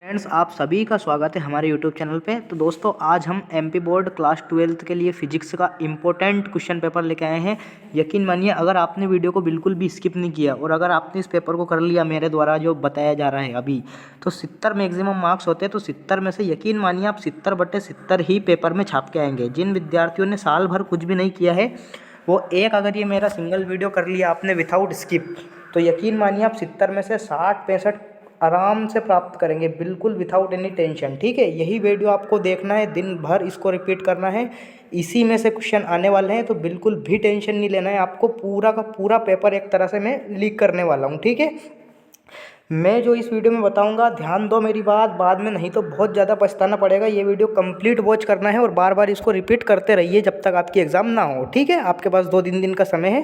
Friends, आप सभी का स्वागत है हमारे यूट्यूब चैनल पे। तो दोस्तों, आज हम एमपी बोर्ड क्लास 12th के लिए फिजिक्स का इम्पोर्टेंट क्वेश्चन पेपर लेके आए हैं। यकीन मानिए, अगर आपने वीडियो को बिल्कुल भी स्किप नहीं किया और अगर आपने इस पेपर को कर लिया मेरे द्वारा जो बताया जा रहा है अभी, तो 70 मैक्सिमम मार्क्स होते हैं। तो 70 में से यकीन मानिए आप 70/70 ही पेपर में छाप के आएंगे। जिन विद्यार्थियों ने साल भर कुछ भी नहीं किया है वो अगर ये मेरा सिंगल वीडियो कर लिया आपने विथआउट स्किप, तो यकीन मानिए आप 70 में से 60-65 आराम से प्राप्त करेंगे, बिल्कुल विथाउट एनी टेंशन। ठीक है, यही वीडियो आपको देखना है, दिन भर इसको रिपीट करना है, इसी में से क्वेश्चन आने वाले हैं। तो बिल्कुल भी टेंशन नहीं लेना है आपको। पूरा का पूरा पेपर एक तरह से मैं लीक करने वाला हूँ। ठीक है, मैं जो इस वीडियो में बताऊंगा ध्यान दो मेरी बात, बाद में नहीं तो बहुत ज़्यादा पछताना पड़ेगा। ये वीडियो कंप्लीट वॉच करना है और बार बार इसको रिपीट करते रहिए जब तक आपकी एग्ज़ाम ना हो। ठीक है, आपके पास 2-3 दिन का समय है,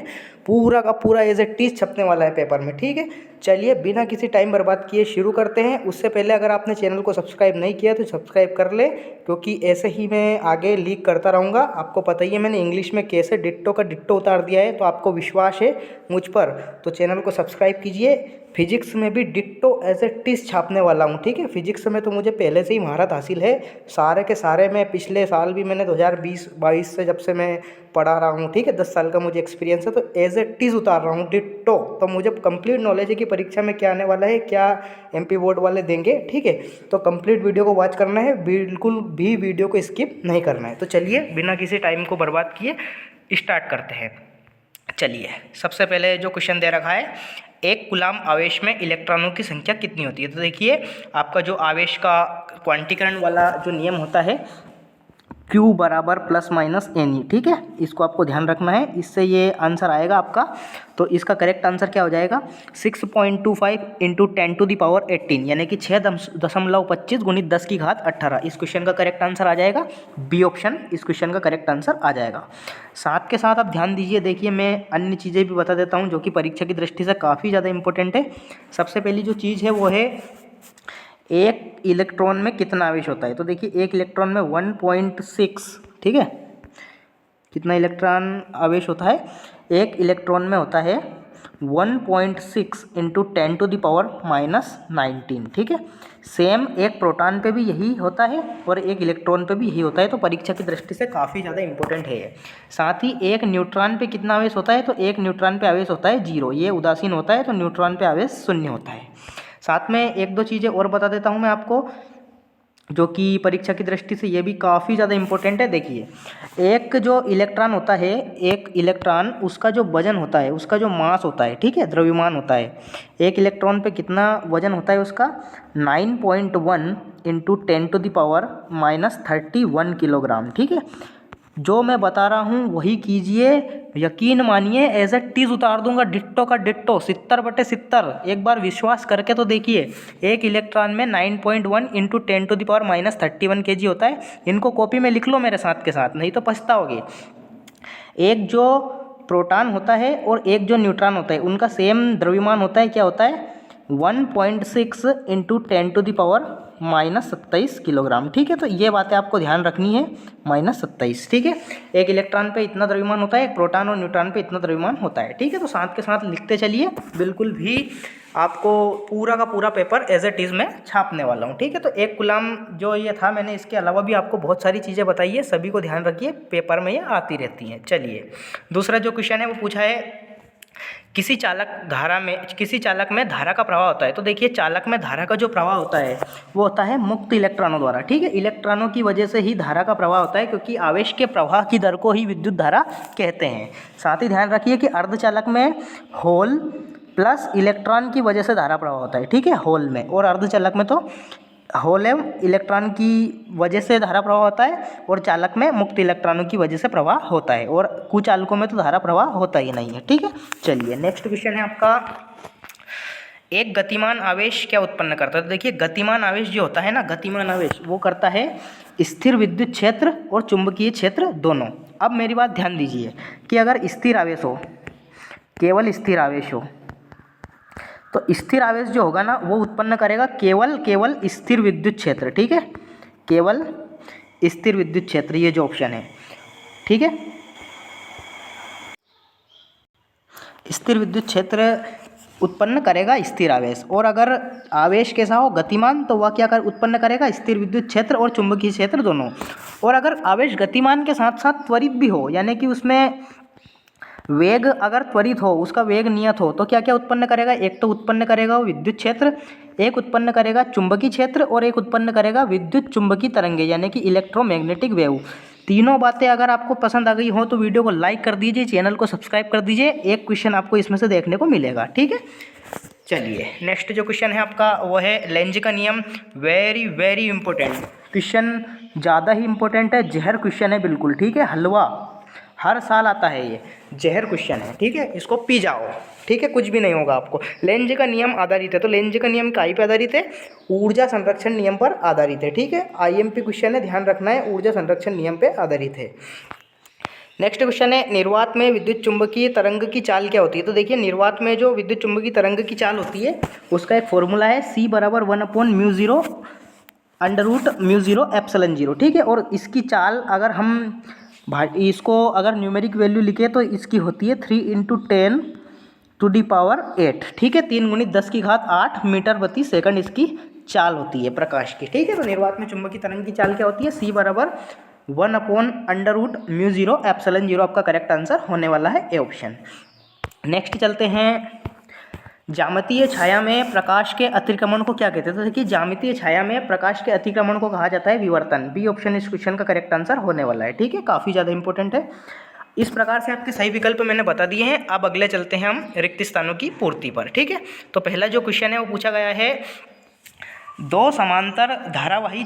पूरा का पूरा एज इट इज छपने वाला है पेपर में। ठीक है, चलिए बिना किसी टाइम बर्बाद किए शुरू करते हैं। उससे पहले अगर आपने चैनल को सब्सक्राइब नहीं किया तो सब्सक्राइब कर ले, क्योंकि ऐसे ही मैं आगे लीक करता रहूँगा। आपको पता ही है मैंने इंग्लिश में कैसे डिट्टो का डिट्टो उतार दिया है, तो आपको विश्वास है मुझ पर, तो चैनल को सब्सक्राइब कीजिए। फिजिक्स में भी डिट्टो एज इट इज छापने वाला हूँ। ठीक है, फिजिक्स में तो मुझे पहले से ही महारत हासिल है, सारे के सारे। मैं पिछले साल भी मैंने 2020-22 से जब से मैं पढ़ा रहा हूँ, ठीक है, 10 साल का मुझे एक्सपीरियंस है, तो एज इट इज उतार रहा हूँ डिट्टो। तो मुझे कंप्लीट नॉलेज है कि परीक्षा में क्या आने वाला है, क्या एमपी बोर्ड वाले देंगे। ठीक है, तो कंप्लीट वीडियो को वॉच करना है, बिल्कुल भी वीडियो को स्किप नहीं करना है। तो चलिए बिना किसी टाइम को बर्बाद किए स्टार्ट करते हैं। चलिए, सबसे पहले जो क्वेश्चन दे रखा है, एक कूलाम आवेश में इलेक्ट्रॉनों की संख्या कितनी होती है। तो देखिए, आपका जो आवेश का क्वांटीकरण वाला जो नियम होता है, Q बराबर प्लस माइनस NE। ठीक है, इसको आपको ध्यान रखना है, इससे ये आंसर आएगा आपका। तो इसका करेक्ट आंसर क्या हो जाएगा, 6.25 × 10⁻18, यानी कि 6.25 × 10⁻18। इस क्वेश्चन का करेक्ट आंसर आ जाएगा बी ऑप्शन, इस क्वेश्चन का करेक्ट आंसर आ जाएगा। साथ के साथ आप ध्यान दीजिए, देखिए मैं अन्य चीज़ें भी बता देता हूँ जो कि परीक्षा की दृष्टि से काफ़ी ज़्यादा इंपॉर्टेंट है। सबसे पहली जो चीज़ है वो है एक इलेक्ट्रॉन में कितना आवेश होता है। तो देखिए, एक इलेक्ट्रॉन में 1.6, ठीक है, कितना इलेक्ट्रॉन आवेश होता है, एक इलेक्ट्रॉन में होता है 1.6 × 10⁻⁻19। ठीक है, सेम एक प्रोटॉन पे भी यही होता है और एक इलेक्ट्रॉन पे भी यही होता है। तो परीक्षा की दृष्टि से काफ़ी ज़्यादा इंपॉर्टेंट है ये। साथ ही एक न्यूट्रॉन पे कितना आवेश होता है, तो एक न्यूट्रॉन पे आवेश होता है 0, ये उदासीन होता है, तो न्यूट्रॉन पे आवेश 0 होता है। साथ में 1-2 चीज़ें और बता देता हूँ मैं आपको, जो कि परीक्षा की दृष्टि से ये भी काफ़ी ज़्यादा इंपॉर्टेंट है। देखिए, एक जो इलेक्ट्रॉन होता है, एक इलेक्ट्रॉन, उसका जो वजन होता है, उसका जो मास होता है, ठीक है, द्रव्यमान होता है, एक इलेक्ट्रॉन पे कितना वजन होता है उसका, 9.1 × 10⁻31 किलोग्राम। ठीक है, जो मैं बता रहा हूँ वही कीजिए, यकीन मानिए एज इट इज उतार दूंगा डिट्टो का डिट्टो, 70/70। एक बार विश्वास करके तो देखिए, एक इलेक्ट्रॉन में 9.1 × 10⁻31 kg होता है। इनको कॉपी में लिख लो मेरे साथ के साथ, नहीं तो पछताओगे। एक जो प्रोटॉन होता है और एक जो न्यूट्रॉन होता है, उनका सेम द्रव्यमान होता है, क्या होता है, 1.6 × 10⁻27 किलोग्राम। ठीक है, तो ये बातें आपको ध्यान रखनी है, -27। ठीक है, एक इलेक्ट्रॉन पे इतना द्रव्यमान होता है, एक प्रोटॉन और न्यूट्रॉन पे इतना द्रव्यमान होता है। ठीक है, तो साथ के साथ लिखते चलिए, बिल्कुल भी आपको पूरा का पूरा पेपर एज इट इज़ में छापने वाला हूँ। ठीक है, तो एक कूलाम जो ये था, मैंने इसके अलावा भी आपको बहुत सारी चीज़ें बताई है, सभी को ध्यान रखिए, पेपर में ये आती रहती हैं। चलिए, दूसरा जो क्वेश्चन है वो पूछा है, किसी चालक में धारा का प्रवाह होता है। तो देखिए, चालक में धारा का जो प्रवाह होता है वो होता है मुक्त इलेक्ट्रॉनों द्वारा। ठीक है, इलेक्ट्रॉनों की वजह से ही धारा का प्रवाह होता है, क्योंकि आवेश के प्रवाह की दर को ही विद्युत धारा कहते हैं। साथ ही ध्यान रखिए कि अर्धचालक में होल प्लस इलेक्ट्रॉन की वजह से धारा प्रवाह होता है। ठीक है, होल में, और अर्धचालक में तो होल एवं इलेक्ट्रॉन की वजह से धारा प्रवाह होता है, और चालक में मुक्त इलेक्ट्रॉनों की वजह से प्रवाह होता है, और कुचालकों में तो धारा प्रवाह होता ही नहीं है। ठीक है, चलिए नेक्स्ट क्वेश्चन है आपका, एक गतिमान आवेश क्या उत्पन्न करता है। तो देखिए, गतिमान आवेश जो होता है ना, गतिमान आवेश वो करता है स्थिर विद्युत क्षेत्र और चुंबकीय क्षेत्र दोनों। अब मेरी बात ध्यान दीजिए कि अगर स्थिर आवेश हो, केवल स्थिर आवेश हो, तो स्थिर आवेश जो होगा ना वो उत्पन्न करेगा केवल स्थिर विद्युत क्षेत्र। ठीक है, केवल स्थिर विद्युत क्षेत्र, ये जो ऑप्शन है। ठीक है, स्थिर विद्युत क्षेत्र उत्पन्न करेगा स्थिर आवेश। और अगर आवेश कैसा हो, गतिमान, तो वह क्या उत्पन्न करेगा, स्थिर विद्युत क्षेत्र और चुंबकीय क्षेत्र दोनों। और अगर आवेश गतिमान के साथ साथ त्वरित भी हो, यानी कि उसमें वेग अगर त्वरित हो, उसका वेग नियत हो, तो क्या क्या उत्पन्न करेगा, एक तो उत्पन्न करेगा वो विद्युत क्षेत्र, एक उत्पन्न करेगा चुंबकीय क्षेत्र, और एक उत्पन्न करेगा विद्युत चुंबकीय तरंगे यानी कि इलेक्ट्रोमैग्नेटिक वेव। तीनों बातें अगर आपको पसंद आ गई हो तो वीडियो को लाइक कर दीजिए, चैनल को सब्सक्राइब कर दीजिए। एक क्वेश्चन आपको इसमें से देखने को मिलेगा, ठीक है। चलिए नेक्स्ट जो क्वेश्चन है आपका वो है लेंज का नियम। वेरी वेरी इंपॉर्टेंट क्वेश्चन, ज़्यादा ही इंपॉर्टेंट है, जहर क्वेश्चन है बिल्कुल, ठीक है। हलवा, हर साल आता है ये, जहर क्वेश्चन है, ठीक है। इसको पी जाओ, ठीक है, कुछ भी नहीं होगा आपको। लेंज का नियम आधारित है, तो लेंज का नियम काहे पे आधारित है, ऊर्जा संरक्षण नियम पर आधारित है, ठीक है। आईएमपी क्वेश्चन है, ध्यान रखना है, ऊर्जा संरक्षण नियम पे आधारित है। नेक्स्ट क्वेश्चन है निर्वात में विद्युत चुंबकीय तरंग की चाल क्या होती है। तो देखिए निर्वात में जो विद्युत चुंबकीय तरंग की चाल होती है उसका एक फॉर्मूला है, C बराबर 1/μ0 √μ0 एप्सिलॉन 0, ठीक है। और इसकी चाल अगर हम इसको अगर न्यूमेरिक वैल्यू लिखे तो इसकी होती है 3 × 10⁸, ठीक है। 3 × 10⁸ मीटर प्रति सेकंड इसकी चाल होती है प्रकाश की, ठीक है। तो निर्वात में चुंबकीय तरंग की चाल क्या होती है, C बराबर 1/√μ0 एप्सिलॉन 0 आपका करेक्ट आंसर होने वाला है, ए ऑप्शन। नेक्स्ट चलते हैं, ज्यामितीय छाया में प्रकाश के अतिक्रमण को क्या कहते हैं। तो देखिए ज्यामितीय छाया में प्रकाश के अतिक्रमण को कहा जाता है विवर्तन। बी ऑप्शन इस क्वेश्चन का करेक्ट आंसर होने वाला है, ठीक है। काफ़ी ज़्यादा इंपॉर्टेंट है। इस प्रकार से आपके सही विकल्प मैंने बता दिए हैं। अब अगले चलते हैं हम रिक्त स्थानों की पूर्ति पर, ठीक है। तो पहला जो क्वेश्चन है वो पूछा गया है, दो समांतर धारावाही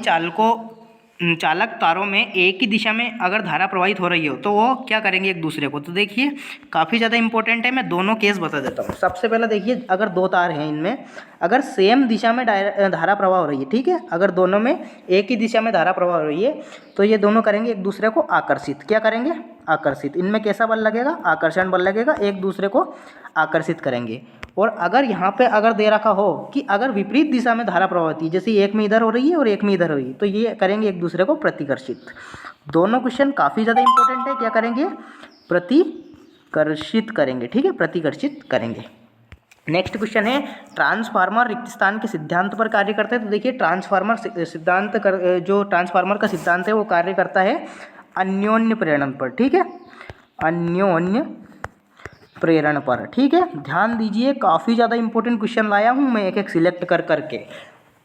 चालक तारों में एक ही दिशा में अगर धारा प्रवाहित हो रही हो तो वो क्या करेंगे एक दूसरे को। तो देखिए काफ़ी ज़्यादा इंपॉर्टेंट है, मैं दोनों केस बता देता हूँ। सबसे पहले देखिए, अगर दो तार हैं, इनमें अगर सेम दिशा में धारा प्रवाह हो रही है, ठीक है, अगर दोनों में एक ही दिशा में धारा प्रवाह हो रही है तो ये दोनों करेंगे एक दूसरे को आकर्षित। क्या करेंगे, आकर्षित। इनमें कैसा बल लगेगा, आकर्षण बल लगेगा, एक दूसरे को आकर्षित करेंगे। और अगर यहाँ पे अगर दे रखा हो कि अगर विपरीत दिशा में धारा प्रवाह होती है, जैसे एक में इधर हो रही है और एक में इधर हो रही है, तो ये करेंगे एक दूसरे को प्रतिकर्षित। दोनों क्वेश्चन काफ़ी ज़्यादा इंपॉर्टेंट है। क्या करेंगे, प्रतिकर्षित करेंगे, ठीक है, प्रतिकर्षित करेंगे। नेक्स्ट क्वेश्चन है, ट्रांसफार्मर रिक्त स्थान के सिद्धांत पर कार्य करता है। तो देखिए ट्रांसफार्मर सिद्धांत जो ट्रांसफार्मर का सिद्धांत है वो कार्य करता है अन्योन्य प्रेरण पर, ठीक है, अन्योन्य प्रेरण पर, ठीक है। ध्यान दीजिए, काफ़ी ज़्यादा इंपॉर्टेंट क्वेश्चन लाया हूँ मैं, एक एक सिलेक्ट कर करके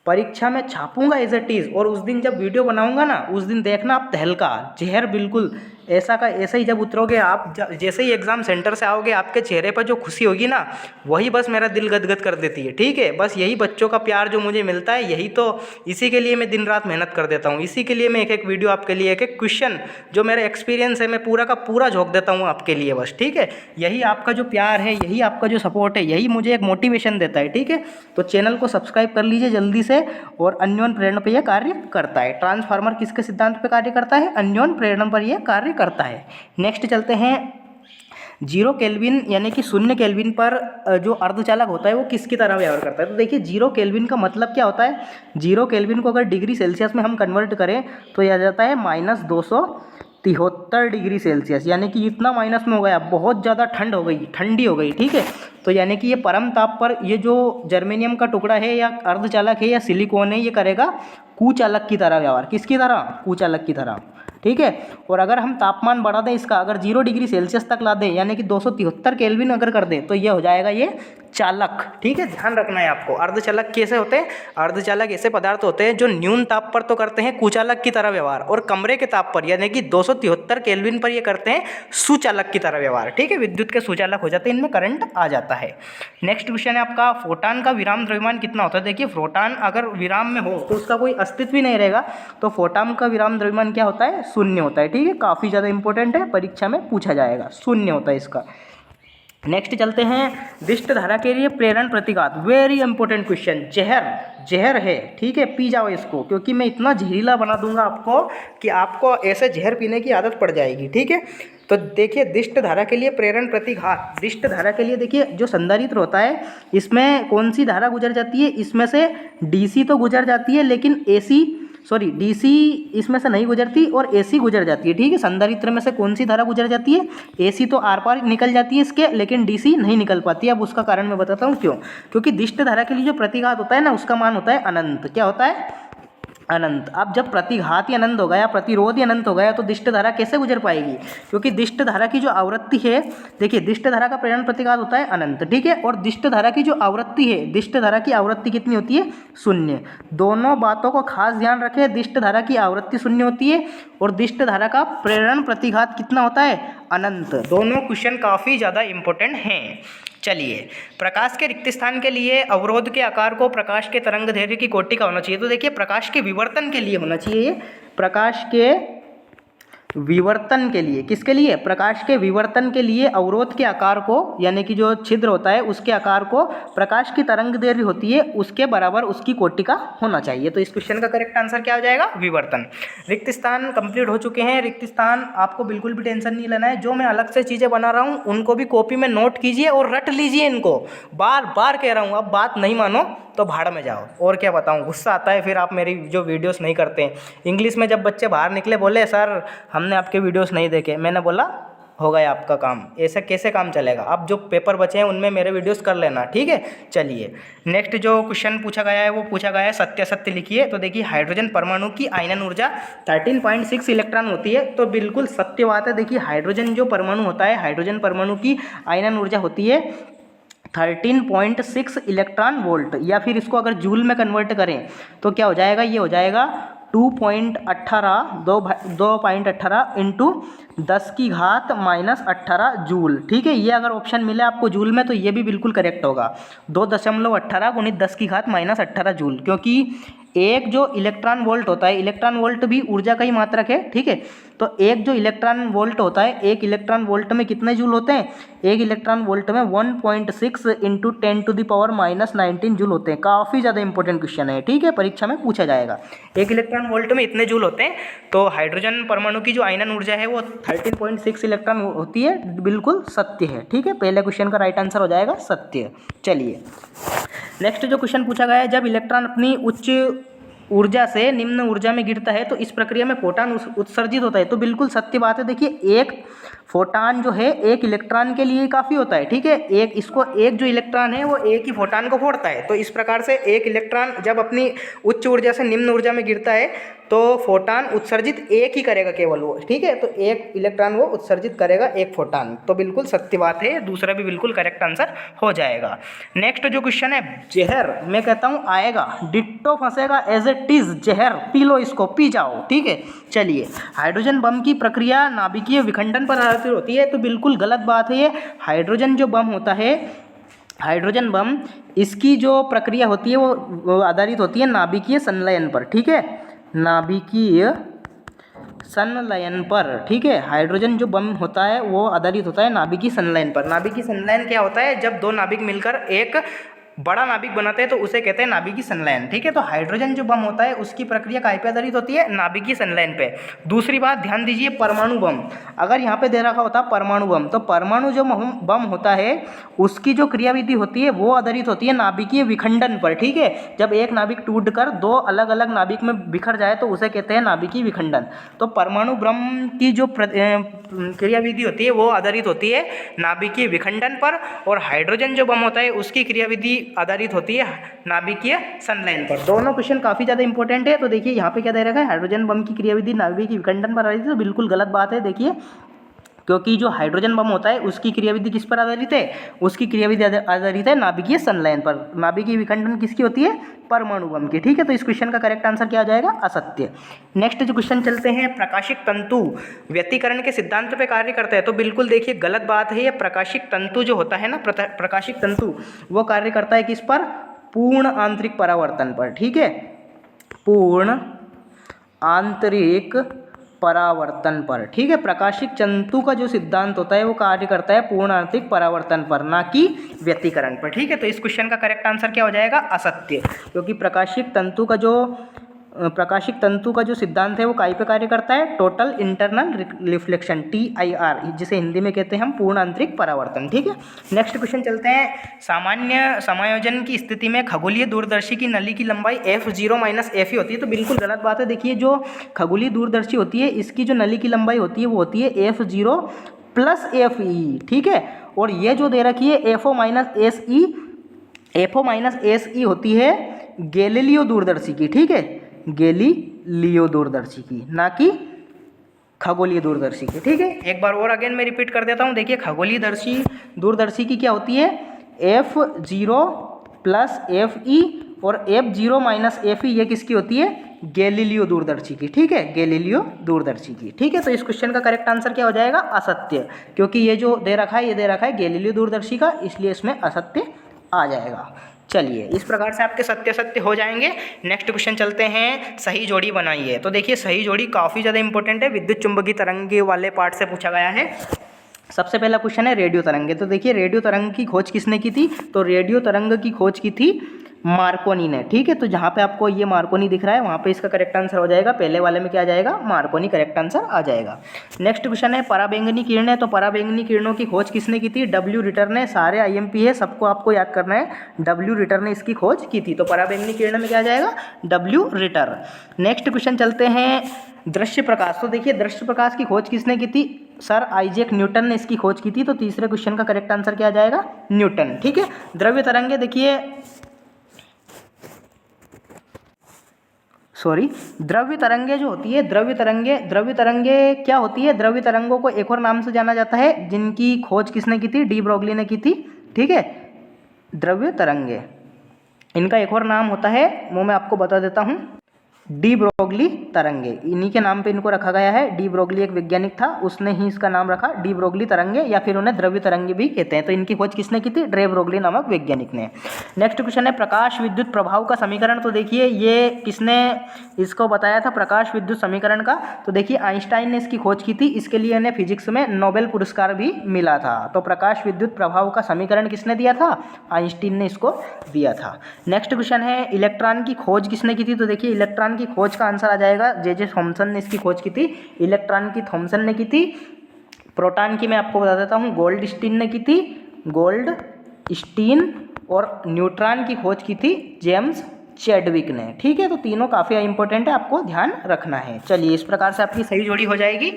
परीक्षा में छापूंगा एज इट इज़। और उस दिन जब वीडियो बनाऊंगा ना, उस दिन देखना आप तहलका, जहर बिल्कुल ऐसा का ऐसा ही। जब उतरोगे आप, जैसे ही एग्ज़ाम सेंटर से आओगे, आपके चेहरे पर जो खुशी होगी ना, वही बस मेरा दिल गदगद कर देती है, ठीक है। बस यही बच्चों का प्यार जो मुझे मिलता है, यही तो, इसी के लिए मैं दिन रात मेहनत कर देता हूँ। इसी के लिए मैं एक एक वीडियो आपके लिए, एक एक क्वेश्चन जो मेरा एक्सपीरियंस है, मैं पूरा का पूरा झोंक देता हूँ आपके लिए बस, ठीक है। यही आपका जो प्यार है, यही आपका जो सपोर्ट है, यही मुझे एक मोटिवेशन देता है, ठीक है। तो चैनल को सब्सक्राइब कर लीजिए जल्दी से। और अन्योन्य प्रेरण पर यह कार्य करता है। ट्रांसफार्मर किसके सिद्धांत पर कार्य करता है, अन्योन्य प्रेरण पर यह कार्य करता है। नेक्स्ट चलते हैं, 0 केल्विन यानी कि 0 केल्विन पर जो अर्धचालक होता है वो किसकी तरह व्यवहार करता है। तो देखिए 0 केल्विन का मतलब क्या होता है, 0 केल्विन को अगर डिग्री सेल्सियस में हम कन्वर्ट करें तो यह आ जाता है -273 डिग्री सेल्सियस। यानी कि इतना माइनस में हो गया, बहुत ज़्यादा ठंड हो गई, ठंडी हो गई, ठीक है। तो यानी कि ये परम ताप पर ये जो जर्मेनियम का टुकड़ा है या अर्धचालक है या सिलिकॉन है, ये करेगा कुचालक की तरह व्यवहार। किसकी तरह, कुचालक की तरह, ठीक है। और अगर हम तापमान बढ़ा दें इसका, अगर 0 डिग्री सेल्सियस तक ला दें, यानी कि 273 केल्विन अगर कर दें, तो ये हो जाएगा ये चालक, ठीक है। ध्यान रखना है आपको। अर्धचालक कैसे होते हैं, अर्धचालक ऐसे पदार्थ होते हैं जो न्यून ताप पर तो करते हैं कुचालक की तरह व्यवहार, और कमरे के ताप पर यानी कि 273 केल्विन पर ये करते हैं सुचालक की तरह व्यवहार, ठीक है। विद्युत के सुचालक हो जाते हैं, इनमें करंट आ जाता है। नेक्स्ट क्वेश्चन है आपका, फोटान का विराम द्रव्यमान कितना होता है। देखिए फोटान अगर विराम में हो तो उसका कोई अस्तित्व ही नहीं रहेगा, तो फोटान का विराम द्रव्यमान क्या होता है, 0 होता है, ठीक है। काफ़ी ज़्यादा इंपॉर्टेंट है, परीक्षा में पूछा जाएगा, 0 होता है इसका। नेक्स्ट चलते हैं, विशिष्ट धारा के लिए प्रेरण प्रतिघात। वेरी इंपॉर्टेंट क्वेश्चन, जहर है, ठीक है, पी जाओ इसको, क्योंकि मैं इतना जहरीला बना दूंगा आपको कि आपको ऐसे जहर पीने की आदत पड़ जाएगी, ठीक है। तो देखिए विशिष्ट धारा के लिए प्रेरण प्रतिघात, विशिष्ट धारा के लिए देखिए जो संधारित्र होता है, इसमें कौन सी धारा गुजर जाती है, इसमें से डीसी तो गुजर जाती है, लेकिन एसी सॉरी डीसी इसमें से नहीं गुजरती और एसी गुजर जाती है, ठीक है। संधारित्र में से कौन सी धारा गुजर जाती है? एसी तो आर पार निकल जाती है इसके, लेकिन डीसी नहीं निकल पाती है। अब उसका कारण मैं बताता हूँ क्यों। क्योंकि दिष्ट धारा के लिए जो प्रतिघात होता है ना, उसका मान होता है अनंत। क्या होता है? अनंत। अब जब प्रतिघात ही अनंत हो गया, प्रतिरोध ही अनंत हो गया, तो दिष्ट धारा कैसे गुजर पाएगी? क्योंकि दिष्ट धारा की जो आवृत्ति है, देखिए दिष्ट धारा का प्रेरण प्रतिघात होता है अनंत, ठीक है। और दिष्ट धारा की जो आवृत्ति है, दिष्ट धारा की आवृत्ति कितनी होती है? शून्य। दोनों बातों को खास ध्यान रखें, दिष्ट धारा की आवृत्ति शून्य होती है और दिष्ट धारा का प्रेरण प्रतिघात कितना होता है? अनंत। दोनों क्वेश्चन काफ़ी ज़्यादा इंपॉर्टेंट हैं। चलिए, प्रकाश के रिक्त स्थान के लिए अवरोध के आकार को प्रकाश के तरंग दैर्घ्य की कोटि का होना चाहिए। तो देखिए प्रकाश के विवर्तन के लिए होना चाहिए, प्रकाश के विवर्तन के लिए। किसके लिए? प्रकाश के विवर्तन के लिए अवरोध के आकार को, यानी कि जो छिद्र होता है उसके आकार को प्रकाश की तरंग दैर्घ्य होती है उसके बराबर उसकी कोटि का होना चाहिए। तो इस क्वेश्चन का करेक्ट आंसर क्या हो जाएगा? विवर्तन। रिक्त स्थान कंप्लीट हो चुके हैं। रिक्त स्थान आपको बिल्कुल भी टेंशन नहीं लेना है। जो मैं अलग से चीज़ें बना रहा हूँ उनको भी कॉपी में नोट कीजिए और रट लीजिए इनको। बार बार कह रहा हूँ, अब बात नहीं मानो तो भाड़ में जाओ। और क्या बताऊँ, गुस्सा आता है फिर आप मेरी जो वीडियोस नहीं करते हैं। इंग्लिश में जब बच्चे बाहर निकले बोले सर हमने आपके वीडियोस नहीं देखे, मैंने बोला हो गया आपका काम। ऐसा कैसे काम चलेगा? अब जो पेपर बचे हैं उनमें मेरे वीडियोस कर लेना, ठीक है। चलिए नेक्स्ट जो क्वेश्चन पूछा गया है वो पूछा गया है सत्य असत्य लिखिए। तो देखिए हाइड्रोजन परमाणु की आयनन ऊर्जा 13.6 इलेक्ट्रॉन होती है। तो बिल्कुल सत्य बात है। देखिए हाइड्रोजन जो परमाणु होता है, हाइड्रोजन परमाणु की आयनन ऊर्जा होती है 13.6 इलेक्ट्रॉन वोल्ट, या फिर इसको अगर जूल में कन्वर्ट करें तो क्या हो जाएगा? ये हो जाएगा 2.18 इंटू 10⁻⁻18 जूल, ठीक है। ये अगर ऑप्शन मिले आपको जूल में तो ये भी बिल्कुल करेक्ट होगा। 2.18 गुणित 10⁻⁻18 जूल, क्योंकि एक जो इलेक्ट्रॉन वोल्ट होता है, इलेक्ट्रॉन वोल्ट भी ऊर्जा का ही मात्रक है, ठीक है। तो एक जो इलेक्ट्रॉन वोल्ट होता है, एक इलेक्ट्रॉन वोल्ट में कितने जूल होते हैं? एक इलेक्ट्रॉन वोल्ट में 1.6 इंटू 10⁻⁻19 जूल होते हैं। काफ़ी ज़्यादा इंपॉर्टेंट क्वेश्चन है, ठीक है, परीक्षा में पूछा जाएगा। एक इलेक्ट्रॉन वोल्ट में इतने जूल होते हैं। तो हाइड्रोजन परमाणु की जो आयनन ऊर्जा है वो 13.6 इलेक्ट्रॉन होती है, बिल्कुल सत्य है, ठीक है। पहले क्वेश्चन का राइट आंसर हो जाएगा सत्य। चलिए नेक्स्ट जो क्वेश्चन पूछा गया है, जब इलेक्ट्रॉन अपनी उच्च ऊर्जा से निम्न ऊर्जा में गिरता है तो इस प्रक्रिया में फोटान उत्सर्जित होता है। तो बिल्कुल सत्य बात है। देखिए एक फोटान जो है एक इलेक्ट्रॉन के लिए काफ़ी होता है, ठीक है। एक जो इलेक्ट्रॉन है वो एक ही फोटान को फोड़ता है। तो इस प्रकार से एक इलेक्ट्रॉन जब अपनी उच्च ऊर्जा से निम्न ऊर्जा में गिरता है तो फोटान उत्सर्जित एक ही करेगा केवल वो, ठीक है। तो एक इलेक्ट्रॉन वो उत्सर्जिट करेगा, एक फोटान। तो बिल्कुल सत्य बात है, दूसरा भी बिल्कुल करेक्ट आंसर हो जाएगा। नेक्स्ट जो क्वेश्चन है, जहर मैं कहता हूँ आएगा, डिट्टो फंसेगा एज इट इज, जहर पी लो, इसको पी जाओ, ठीक है। चलिए हाइड्रोजन बम की प्रक्रिया नाभिकीय विखंडन पर आधारित होती है। तो बिल्कुल गलत बात है ये। हाइड्रोजन जो बम होता है, हाइड्रोजन बम, इसकी जो प्रक्रिया होती है वो आधारित होती है नाभिकीय संलयन पर, ठीक है, नाभिकीय संलयन पर, ठीक है। हाइड्रोजन जो बम होता है वो आधारित होता है नाभिकीय संलयन पर। नाभिकीय संलयन क्या होता है? जब दो नाभिक मिलकर एक बड़ा नाभिक बनाते हैं तो उसे कहते हैं नाभिकीय संलयन, ठीक है। तो हाइड्रोजन जो बम होता है उसकी प्रक्रिया काय पे आधारित होती है? नाभिकीय संलयन पे। दूसरी बात ध्यान दीजिए, परमाणु बम, अगर यहाँ पे दे रखा होता परमाणु बम, तो परमाणु जो बम होता है उसकी जो क्रियाविधि होती है वो आधारित होती है नाभिकीय विखंडन पर, ठीक है। जब एक नाभिक टूटकर दो अलग अलग नाभिक में बिखर जाए तो उसे कहते हैं नाभिकीय विखंडन। तो परमाणु बम की जो क्रियाविधि होती है वो आधारित होती है नाभिकीय विखंडन पर, और हाइड्रोजन जो बम होता है उसकी क्रियाविधि आधारित होती है नाभिकीय संलयन पर। दोनों क्वेश्चन काफी ज्यादा इंपॉर्टेंट है। तो देखिए यहाँ पे क्या दे रखा है, हाइड्रोजन बम की क्रियाविधि नाभिकीय विखंडन पर आधारित है। तो बिल्कुल गलत बात है। देखिए क्योंकि जो हाइड्रोजन बम होता है उसकी क्रियाविधि किस पर आधारित है? उसकी क्रियाविधि आधारित है नाभिकीय संलयन पर। नाभिकीय विखंडन किसकी होती है? परमाणु बम की, ठीक है। तो इस क्वेश्चन का करेक्ट आंसर क्या हो जाएगा? असत्य। नेक्स्ट जो क्वेश्चन चलते हैं, प्रकाशिक तंतु व्यतिकरण के सिद्धांत पे कार्य करते हैं। तो बिल्कुल देखिए गलत बात है ये। प्रकाशिक तंतु जो होता है ना, प्रकाशिक तंतु, वो कार्य करता है किस पर? पूर्ण आंतरिक परावर्तन पर, ठीक है, पूर्ण आंतरिक परावर्तन पर, ठीक है। प्रकाशिक तंतु का जो सिद्धांत होता है वो कार्य करता है पूर्ण आंतरिक परावर्तन पर, ना कि व्यतिकरण पर, ठीक है। तो इस क्वेश्चन का करेक्ट आंसर क्या हो जाएगा? असत्य। क्योंकि प्रकाशिक तंतु का जो प्रकाशिक तंतु का जो सिद्धांत है वो काय पे कार्य करता है, टोटल इंटरनल रिफ्लेक्शन TIR, जिसे हिंदी में कहते हैं हम पूर्ण आंतरिक परावर्तन। ठीक है, नेक्स्ट क्वेश्चन चलते हैं। सामान्य समायोजन की स्थिति में खगोलीय दूरदर्शी की नली की लंबाई F0 - FE होती है। तो बिल्कुल गलत बात है। देखिए जो खगोलीय दूरदर्शी होती है इसकी जो नली की लंबाई होती है वो होती है F0 + FE। ठीक है, और ये जो दे रखी है FO - SE होती है गैलीलियो दूरदर्शी की। ठीक है, गैलीलियो दूरदर्शी की, ना कि खगोलीय दूरदर्शी की। ठीक है, एक बार और अगेन मैं रिपीट कर देता हूँ। देखिए खगोलीय दूरदर्शी की क्या होती है, F0 + FE, और F0 - FE ये किसकी होती है, गैलीलियो दूरदर्शी की। ठीक है, गैलीलियो दूरदर्शी की। ठीक है, तो इस क्वेश्चन का करेक्ट आंसर क्या हो जाएगा, असत्य, क्योंकि ये जो दे रखा है ये दे रखा है गैलीलियो दूरदर्शी का, इसलिए इसमें असत्य आ जाएगा। चलिए, इस प्रकार से आपके सत्य सत्य हो जाएंगे। नेक्स्ट क्वेश्चन चलते हैं, सही जोड़ी बनाइए। तो देखिए सही जोड़ी काफ़ी ज़्यादा इंपॉर्टेंट है, विद्युत चुंबकीय तरंग वाले पार्ट से पूछा गया है। सबसे पहला क्वेश्चन है रेडियो तरंगे। तो देखिए रेडियो तरंग की खोज किसने की थी, तो रेडियो तरंग की खोज की थी मार्कोनी ने। ठीक है, तो जहाँ पे आपको ये मार्कोनी दिख रहा है वहाँ पे इसका करेक्ट आंसर हो जाएगा, पहले वाले में क्या आ जाएगा, मार्कोनी करेक्ट आंसर आ जाएगा। नेक्स्ट क्वेश्चन है पराबैंगनी किरणें। तो पराबैंगनी किरणों की खोज किसने की थी, W रिटर ने। सारे IMP है, सबको आपको याद करना है, W रिटर ने इसकी खोज की थी। तो पराबैंगनी किरणें में क्या आ जाएगा, W रिटर। नेक्स्ट क्वेश्चन चलते हैं दृश्य प्रकाश। तो देखिए दृश्य प्रकाश की खोज किसने की थी, सर आइजैक न्यूटन ने इसकी खोज की थी। तो तीसरे क्वेश्चन का करेक्ट आंसर क्या आ जाएगा, न्यूटन। ठीक है, द्रव्य तरंगे, देखिए द्रव्य तरंगे जो होती है, द्रव्य तरंगे क्या होती है, द्रव्य तरंगों को एक और नाम से जाना जाता है जिनकी खोज किसने की थी, डी ब्रोगली ने की थी। ठीक है, द्रव्य तरंगे, इनका एक और नाम होता है वो मैं आपको बता देता हूँ, डी ब्रोगली तरंगे। इन्हीं के नाम पे इनको रखा गया है। डी ब्रोगली एक वैज्ञानिक था, उसने ही इसका नाम रखा डी ब्रोगली तरंगे, या फिर उन्हें द्रव्य तरंगे भी कहते हैं। तो इनकी खोज किसने की थी, ड्रे ब्रोगली नामक वैज्ञानिक ने। नेक्स्ट क्वेश्चन है प्रकाश विद्युत प्रभाव का समीकरण। तो देखिए ये किसने इसको बताया था, प्रकाश विद्युत समीकरण का। तो देखिए आइंस्टाइन ने इसकी खोज की थी, इसके लिए इन्हें फिजिक्स में नोबेल पुरस्कार भी मिला था। तो प्रकाश विद्युत प्रभाव का समीकरण किसने दिया था, आइंस्टाइन ने इसको दिया था। नेक्स्ट क्वेश्चन है इलेक्ट्रॉन की खोज किसने की थी। तो देखिए इलेक्ट्रॉन की खोज का आंसर आ जाएगा जे थॉमसन ने इसकी खोज की थी। इलेक्ट्रॉन की थॉमसन ने की थी। प्रोटॉन की मैं आपको बता देता हूँ, गोल्डस्टीन ने की थी, गोल्डस्टीन। और न्यूट्रॉन की खोज की थी जेम्स चैडविक ने। ठीक है, तो तीनों काफ़ी इंपॉर्टेंट है, आपको ध्यान रखना है। चलिए इस प्रकार से आपकी सही जोड़ी हो जाएगी।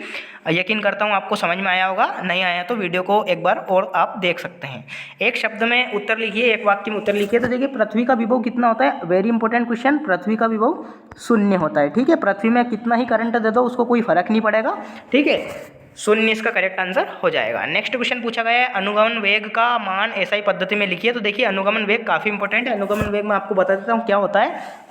यकीन करता हूँ आपको समझ में आया होगा, नहीं आया तो वीडियो को एक बार और आप देख सकते हैं। एक शब्द में उत्तर लिखिए, एक वाक्य में उत्तर लिखिए। तो देखिए पृथ्वी का विभव कितना होता है, वेरी इंपॉर्टेंट क्वेश्चन, पृथ्वी का विभव 0 होता है। ठीक है, पृथ्वी में कितना ही करंट दे दो उसको कोई फर्क नहीं पड़ेगा। ठीक है, 0 इसका करेक्ट आंसर हो जाएगा। नेक्स्ट क्वेश्चन पूछा गया है अनुगमन वेग का मान एसआई पद्धति में लिखिए। तो देखिए अनुगमन वेग काफ़ी इंपॉर्टेंट है। अनुगमन वेग में आपको बता देता हूँ क्या होता है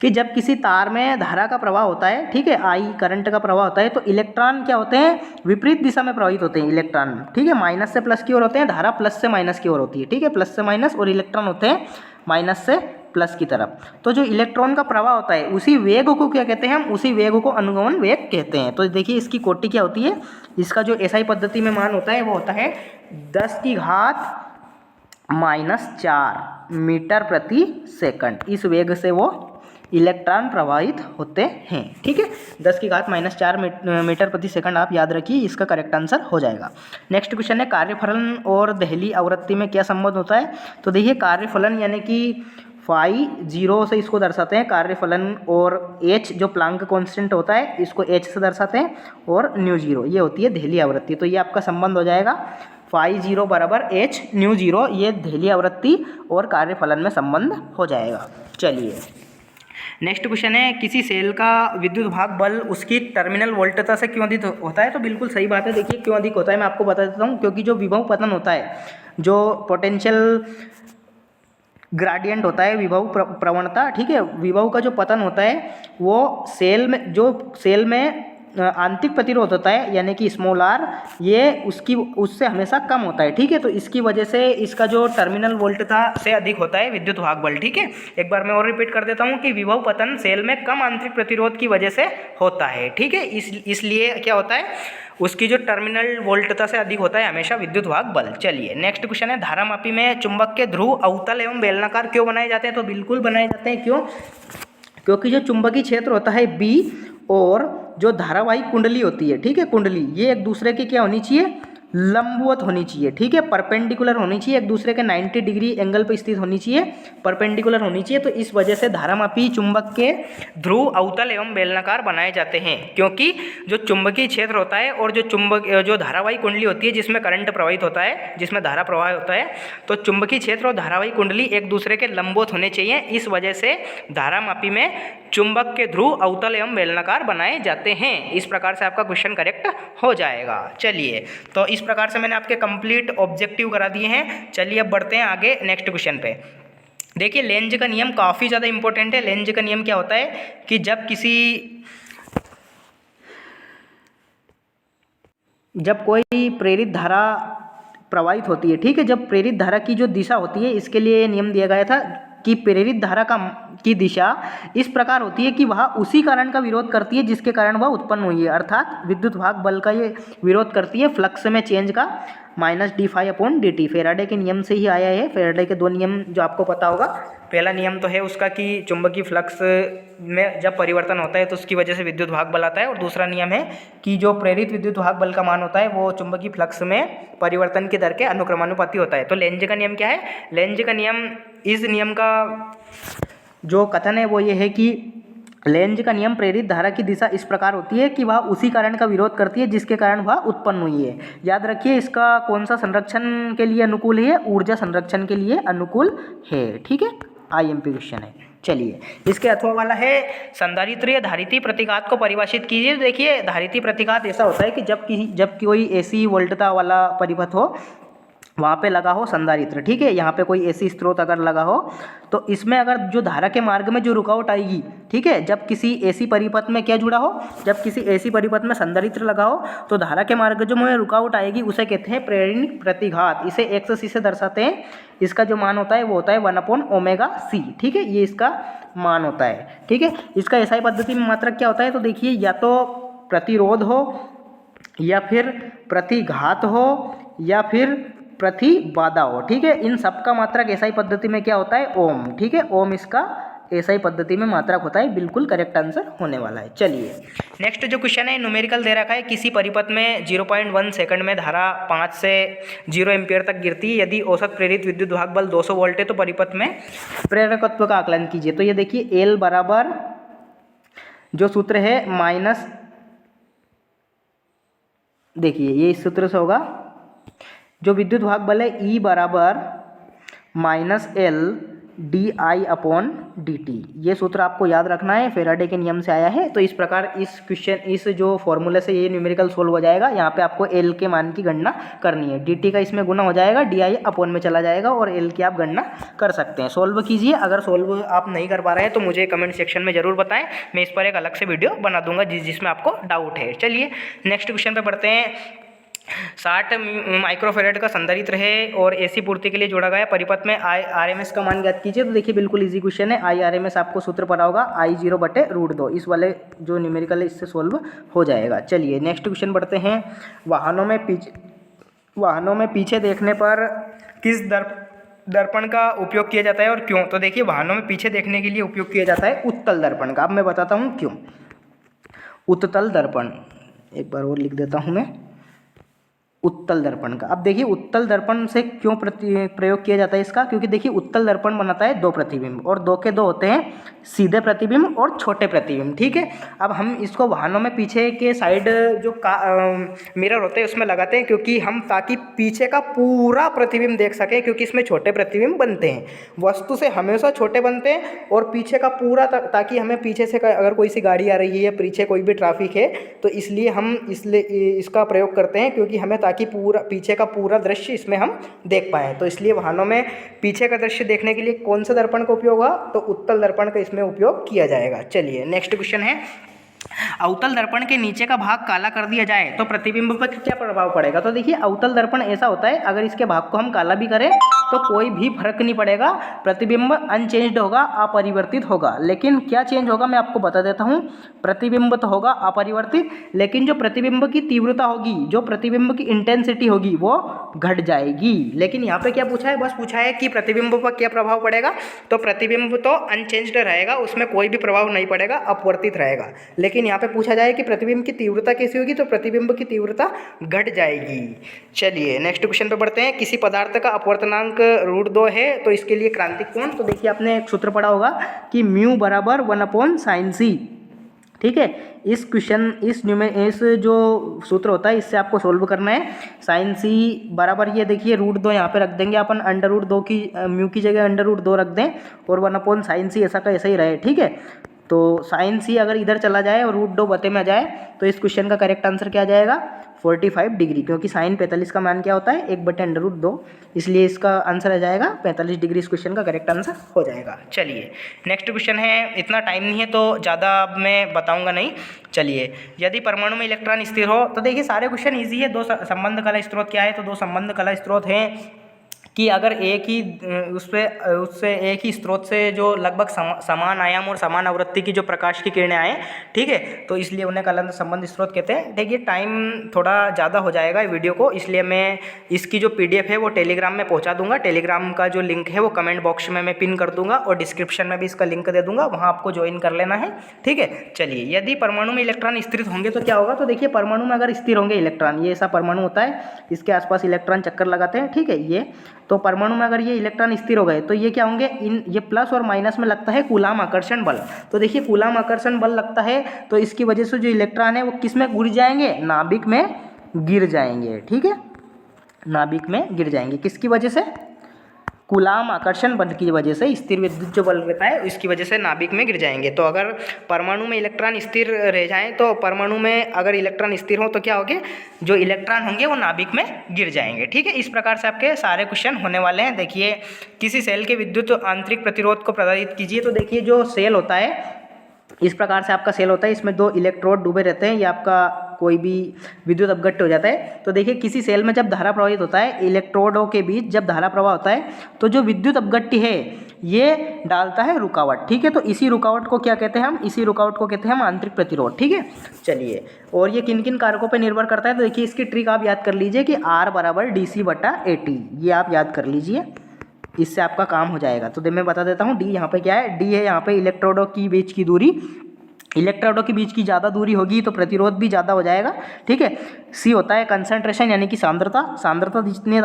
कि जब किसी तार में धारा का प्रवाह होता है, ठीक है, आई करंट का प्रवाह होता है, तो इलेक्ट्रॉन क्या होते हैं, विपरीत दिशा में प्रवाहित होते हैं इलेक्ट्रॉन। ठीक है, माइनस से प्लस की ओर होते हैं, धारा प्लस से माइनस की ओर होती है। ठीक है, प्लस से माइनस, और इलेक्ट्रॉन होते हैं माइनस से प्लस की तरफ। तो जो इलेक्ट्रॉन का प्रवाह होता है उसी वेग को क्या कहते हैं हम, उसी वेग को अनुगमन वेग कहते हैं। तो देखिए इसकी कोटि क्या होती है, इसका जो एसआई पद्धति में मान होता है वो होता है 10⁻⁻⁴ मीटर प्रति सेकंड। इस वेग से वो इलेक्ट्रॉन प्रवाहित होते हैं। ठीक है, 10⁻⁻⁴ मीटर प्रति सेकंड आप याद रखिए, इसका करेक्ट आंसर हो जाएगा। नेक्स्ट क्वेश्चन है कार्यफलन और दहली आवृत्ति में क्या संबंध होता है। तो देखिए कार्यफलन यानी कि φ0 से इसको दर्शाते हैं कार्यफलन, और h जो प्लांक कांस्टेंट होता है इसको h से दर्शाते हैं, और ν0 ये होती है दहली आवृत्ति। तो ये आपका संबंध हो जाएगा φ0 = h ν0, ये दहली आवृत्ति और कार्यफलन में संबंध हो जाएगा। चलिए नेक्स्ट क्वेश्चन है किसी सेल का विद्युत भाग बल उसकी टर्मिनल वोल्टता से क्यों अधिक होता है। तो बिल्कुल सही बात है। देखिए क्यों अधिक होता है मैं आपको बता देता हूँ, क्योंकि जो विभव पतन होता है, जो पोटेंशियल ग्रेडियंट होता है, विभव प्रवणता, ठीक है, विभव का जो पतन होता है वो सेल में आंतरिक प्रतिरोध होता है यानी कि स्मॉल r, ये उससे हमेशा कम होता है। ठीक है, तो इसकी वजह से इसका जो टर्मिनल वोल्टता से अधिक होता है विद्युत भाग बल। ठीक है, एक बार मैं और रिपीट कर देता हूँ कि विभव पतन सेल में कम आंतरिक प्रतिरोध की वजह से होता है। ठीक है, इसलिए क्या होता है, उसकी जो टर्मिनल वोल्टता से अधिक होता है हमेशा विद्युत भाग बल। चलिए नेक्स्ट क्वेश्चन है धारामापी में चुंबक के ध्रुव अवतल एवं बेलनाकार क्यों बनाए जाते हैं। तो बिल्कुल बनाए जाते हैं, क्यों, क्योंकि जो चुंबकीय क्षेत्र होता है बी और जो धारावाहिक कुंडली होती है, ठीक है, कुंडली, ये एक दूसरे की क्या होनी चाहिए, लंबवत होनी चाहिए, ठीक है, परपेंडिकुलर होनी चाहिए, एक दूसरे के 90 डिग्री एंगल पर स्थित होनी चाहिए, परपेंडिकुलर होनी चाहिए। तो इस वजह से धारामापी चुंबक के ध्रुव अवतल एवं बेलनाकार बनाए जाते हैं, क्योंकि जो चुंबकीय क्षेत्र होता है और जो धारावाही कुंडली होती है जिसमें करंट प्रवाहित होता है, जिसमें धारा प्रवाह होता है, तो चुंबकीय क्षेत्र और धारावाही कुंडली एक दूसरे के लंबवत होने चाहिए। इस वजह से धारामापी में चुंबक के ध्रुव अवतल एवं बेलनाकार बनाए जाते हैं। इस प्रकार से आपका क्वेश्चन करेक्ट हो जाएगा। चलिए, तो इस प्रकार से मैंने आपके कंप्लीट ऑब्जेक्टिव करा दिए हैं। चलिए अब बढ़ते हैं आगे नेक्स्ट क्वेश्चन पे। देखिए, लेंज का नियम काफ़ी ज़्यादा इंपॉर्टेंट है। लेंज का नियम क्या होता है कि जब कोई प्रेरित धारा प्रवाहित होती है, ठीक है, जब प्रेरित धारा की जो दिशा होती है, इसके लिए नियम दिया गया था कि प्रेरित धारा की दिशा इस प्रकार होती है कि वह उसी कारण का विरोध करती है जिसके कारण वह उत्पन्न हुई है, अर्थात विद्युत भाग बल का ये विरोध करती है फ्लक्स में चेंज का, -d∅/dt। फेराडे के नियम से ही आया है। फेराडे के 2 नियम जो आपको पता होगा। पहला नियम तो है उसका कि चुंबकीय फ्लक्स में जब परिवर्तन होता है तो उसकी वजह से विद्युत भाग बल आता है, और दूसरा नियम है कि जो प्रेरित विद्युत भाग बल का मान होता है वो चुंबकीय फ्लक्स में परिवर्तन की दर के अनुक्रमानुपाती होता है। तो लेंज का नियम क्या है? लेंज का नियम, इस नियम का जो कथन है वो ये है कि लेंज का नियम प्रेरित धारा की दिशा इस प्रकार होती है कि वह उसी कारण का विरोध करती है जिसके कारण वह उत्पन्न हुई है। याद रखिए, इसका कौन सा संरक्षण के लिए अनुकूल है? ऊर्जा संरक्षण के लिए अनुकूल है, ठीक है, IMP क्वेश्चन है। चलिए, इसके अथवा वाला है संधारित्र या धारिती प्रतिघात को परिभाषित कीजिए। देखिए, धारिती प्रतिघात ऐसा होता है कि जब कोई AC वोल्टता वाला परिपथ हो, वहाँ पे लगा हो संधारित्र, ठीक है, यहाँ पे कोई AC स्रोत अगर लगा हो, तो इसमें अगर जो धारा के मार्ग में जो रुकावट आएगी, ठीक है, जब किसी AC परिपथ में क्या जुड़ा हो, जब किसी AC परिपथ में संधारित्र लगा हो, तो धारा के मार्ग जो में रुकावट आएगी उसे कहते हैं प्रेरणिक प्रतिघात। इसे x से दर्शाते हैं। इसका जो मान होता है वो होता है 1/ωc, ठीक है, ये इसका मान होता है, ठीक है। इसका SI पद्धति में मात्रक क्या होता है? तो देखिए, या तो प्रतिरोध हो, या फिर प्रतिघात हो, या फिर प्रतिबाधा हो, ठीक है। इन सब का मात्रक SI पद्धति में क्या होता है? ओम, ठीक है, ओम इसका SI पद्धति में मात्रक होता है। बिल्कुल करेक्ट आंसर होने वाला है। चलिए, नेक्स्ट जो क्वेश्चन है न्यूमेरिकल दे रखा है। किसी परिपथ में 0.1 सेकंड में धारा 5 से 0 एम्पियर तक गिरती है। यदि औसत प्रेरित विद्युत भाग बल 200 वोल्ट है तो परिपथ में प्रेरकत्व का आकलन कीजिए। तो ये देखिए, L बराबर जो सूत्र है माइनस, देखिए ये इस सूत्र से होगा, जो विद्युत भाग बल है E बराबर -L/dI/dt। ये सूत्र आपको याद रखना है, फेराडे के नियम से आया है। तो इस प्रकार इस जो फॉर्मूले से ये न्यूमेरिकल सोल्व हो जाएगा। यहाँ पे आपको L के मान की गणना करनी है। dt का इसमें गुना हो जाएगा, DI/ में चला जाएगा, और L की आप गणना कर सकते हैं। सोल्व कीजिए। अगर सोल्व आप नहीं कर पा रहे हैं तो मुझे कमेंट सेक्शन में ज़रूर बताएं, मैं इस पर एक अलग से वीडियो बना दूंगा जिसमें आपको डाउट है। चलिए, नेक्स्ट क्वेश्चन पर बढ़ते हैं। 60 माइक्रोफेरेड का संधारित्र है और AC पूर्ति के लिए जोड़ा गया परिपथ में RMS का मान ज्ञात कीजिए। तो देखिए, बिल्कुल इजी क्वेश्चन है। IRMS आपको सूत्र पता होगा, I0/√2। इस वाले जो न्यूमेरिकल है इससे सोल्व हो जाएगा। चलिए, नेक्स्ट क्वेश्चन बढ़ते हैं। वाहनों में पीछे देखने पर किस दर्पण का उपयोग किया जाता है और क्यों? तो देखिए, वाहनों में पीछे देखने के लिए उपयोग किया जाता है उत्तल दर्पण का। अब मैं बताता हूँ क्यों। उत्तल दर्पण, एक बार और लिख देता हूँ मैं, उत्तल दर्पण का। अब देखिए, उत्तल दर्पण से क्यों प्रयोग किया जाता है इसका? क्योंकि देखिए, उत्तल दर्पण बनाता है 2 प्रतिबिंब, और 2 के 2 होते हैं सीधे प्रतिबिंब और छोटे प्रतिबिंब, ठीक है। अब हम इसको वाहनों में पीछे के साइड जो मिरर होते हैं उसमें लगाते हैं, क्योंकि हम ताकि पीछे का पूरा प्रतिबिंब देख सकें, क्योंकि इसमें छोटे प्रतिबिंब बनते हैं। वस्तु से हमेशा छोटे बनते हैं, और पीछे का पूरा ताकि हमें पीछे से अगर कोई सी गाड़ी आ रही है, पीछे कोई भी ट्रैफिक है, तो इसलिए हम इसका प्रयोग करते हैं, क्योंकि हमें ताकि पूरा पीछे का पूरा दृश्य इसमें हम देख पाएँ। तो इसलिए वाहनों में पीछे का दृश्य देखने के लिए कौन सा दर्पण का उपयोग होगा? तो उत्तल दर्पण का इसमें उपयोग किया जाएगा। चलिए, नेक्स्ट क्वेश्चन है। अवतल दर्पण के नीचे का भाग काला कर दिया जाए तो प्रतिबिंब पर क्या प्रभाव पड़ेगा। तो देखिए अवतल दर्पण ऐसा होता है, अगर इसके भाग को हम काला भी करें तो कोई भी फर्क नहीं पड़ेगा, प्रतिबिंब अनचेंज्ड होगा, अपरिवर्तित होगा। लेकिन क्या चेंज होगा मैं आपको बता देता हूँ। प्रतिबिंब तो होगा अपरिवर्तित, लेकिन जो प्रतिबिंब की तीव्रता होगी, जो प्रतिबिंब की इंटेंसिटी होगी वो घट जाएगी। लेकिन यहाँ पे क्या पूछा है, बस पूछा है कि प्रतिबिंब पर क्या प्रभाव पड़ेगा। तो प्रतिबिंब तो अनचेंज्ड रहेगा, उसमें कोई भी प्रभाव नहीं पड़ेगा, अपवर्तित रहेगा। लेकिन यहाँ पे पूछा जाए कि प्रतिबिंब की तीव्रता कैसी होगी, तो प्रतिबिंब की तीव्रता घट जाएगी। चलिए नेक्स्ट क्वेश्चन पे बढ़ते हैं। किसी पदार्थ का अपवर्तनांक √2 है तो इसके लिए क्रांतिक कोण। तो देखिए आपने एक सूत्र पढ़ा होगा कि म्यू बराबर 1/sin c। ठीक है, इस क्वेश्चन इस जो सूत्र होता है इससे आपको सोल्व करना है। sin c बराबर ये देखिए √2 यहाँ पे रख देंगे अपन, √2 की म्यू की जगह √2 रख दें और 1/sin c ऐसा का ऐसा ही रहे। ठीक है, तो sin c अगर इधर चला जाए और √2 बते में आ जाए तो इस क्वेश्चन का करेक्ट आंसर क्या आ जाएगा, 45 डिग्री, क्योंकि sin 45 का मान क्या होता है 1/√2, इसलिए इसका आंसर आ जाएगा 45 डिग्री। इस क्वेश्चन का करेक्ट आंसर हो जाएगा। चलिए नेक्स्ट क्वेश्चन है, इतना टाइम नहीं है तो ज़्यादा अब मैं बताऊंगा नहीं। चलिए, यदि परमाणु में इलेक्ट्रॉन स्थिर हो, तो देखिए सारे क्वेश्चन ईजी है। दो संबंध कला स्रोत क्या है, तो दो संबंध कला स्रोत हैं कि अगर एक ही उससे एक ही स्रोत से जो लगभग समान आयाम और समान आवृत्ति की जो प्रकाश की किरणें आए, ठीक है, तो इसलिए उन्हें कलंक संबंध स्रोत कहते हैं। देखिए टाइम थोड़ा ज़्यादा हो जाएगा वीडियो को, इसलिए मैं इसकी जो PDF है वो टेलीग्राम में पहुंचा दूंगा। टेलीग्राम का जो लिंक है वो कमेंट बॉक्स में मैं पिन कर दूंगा और डिस्क्रिप्शन में भी इसका लिंक दे दूंगा, वहाँ आपको ज्वाइन कर लेना है। ठीक है, चलिए, यदि परमाणु में इलेक्ट्रॉन स्थिर होंगे तो क्या होगा। तो देखिए परमाणु में अगर स्थिर होंगे इलेक्ट्रॉन, ये ऐसा परमाणु होता है, इसके आसपास इलेक्ट्रॉन चक्कर लगाते हैं। ठीक है, ये तो परमाणु में अगर ये इलेक्ट्रॉन स्थिर हो गए तो ये क्या होंगे, इन ये प्लस और माइनस में लगता है कूलाम आकर्षण बल। तो देखिए कूलाम आकर्षण बल लगता है तो इसकी वजह से जो इलेक्ट्रॉन है वो किस में गिर जाएंगे, नाभिक में गिर जाएंगे। ठीक है, नाभिक में गिर जाएंगे, किसकी वजह से, कूलाम आकर्षण बल की वजह से, स्थिर विद्युत जो बल रहता है इसकी वजह से नाभिक में गिर जाएंगे। तो अगर परमाणु में इलेक्ट्रॉन स्थिर रह जाएं, तो परमाणु में अगर इलेक्ट्रॉन स्थिर हो तो क्या होंगे, जो इलेक्ट्रॉन होंगे वो नाभिक में गिर जाएंगे। ठीक है, इस प्रकार से आपके सारे क्वेश्चन होने वाले हैं। देखिए, किसी सेल के विद्युत आंतरिक प्रतिरोध को प्रदर्शित कीजिए। तो देखिए जो सेल होता है, इस प्रकार से आपका सेल होता है, इसमें 2 इलेक्ट्रोड डूबे रहते हैं, ये आपका कोई भी विद्युत अपघट्ट हो जाता है। तो देखिए किसी सेल में जब धारा प्रवाहित होता है, इलेक्ट्रोडों के बीच जब धारा प्रवाह होता है तो जो विद्युत अपघट्टी है ये डालता है रुकावट। ठीक है, तो इसी रुकावट को क्या कहते हैं हम, इसी रुकावट को कहते हैं हम आंतरिक प्रतिरोध। ठीक है, चलिए, और ये किन किन कारकों पर निर्भर करता है। तो देखिए इसकी ट्रिक आप याद कर लीजिए कि R = dc/at, ये आप याद कर लीजिए, इससे आपका काम हो जाएगा। तो मैं बता देता हूँ, D यहाँ पे क्या है, D है यहाँ पे इलेक्ट्रोडों की बीच की दूरी, इलेक्ट्रोडों के बीच की ज़्यादा दूरी होगी तो प्रतिरोध भी ज़्यादा हो जाएगा। ठीक है, C होता है कंसंट्रेशन यानी कि सांद्रता, सांद्रता जितनी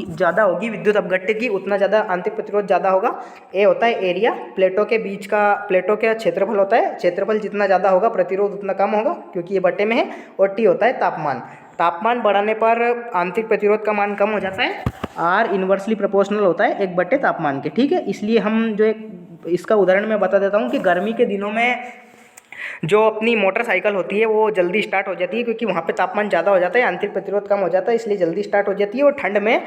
ज़्यादा होगी विद्युत अपघट्ट की उतना ज़्यादा आंतरिक प्रतिरोध ज़्यादा होगा। A होता है एरिया, प्लेटों के बीच का, प्लेटों का क्षेत्रफल होता है, क्षेत्रफल जितना ज़्यादा होगा प्रतिरोध उतना कम होगा क्योंकि ये बटे में है। और T होता है तापमान, तापमान बढ़ाने पर आंतरिक प्रतिरोध का मान कम हो जाता है। R इन्वर्सली प्रोपोर्शनल होता है 1 / तापमान के। ठीक है, इसलिए हम जो एक इसका उदाहरण मैं बता देता हूँ कि गर्मी के दिनों में जो अपनी मोटरसाइकिल होती है वो जल्दी स्टार्ट हो जाती है क्योंकि वहाँ पे तापमान ज़्यादा हो जाता है, आंतरिक प्रतिरोध कम हो जाता है, इसलिए जल्दी स्टार्ट हो जाती है। और ठंड में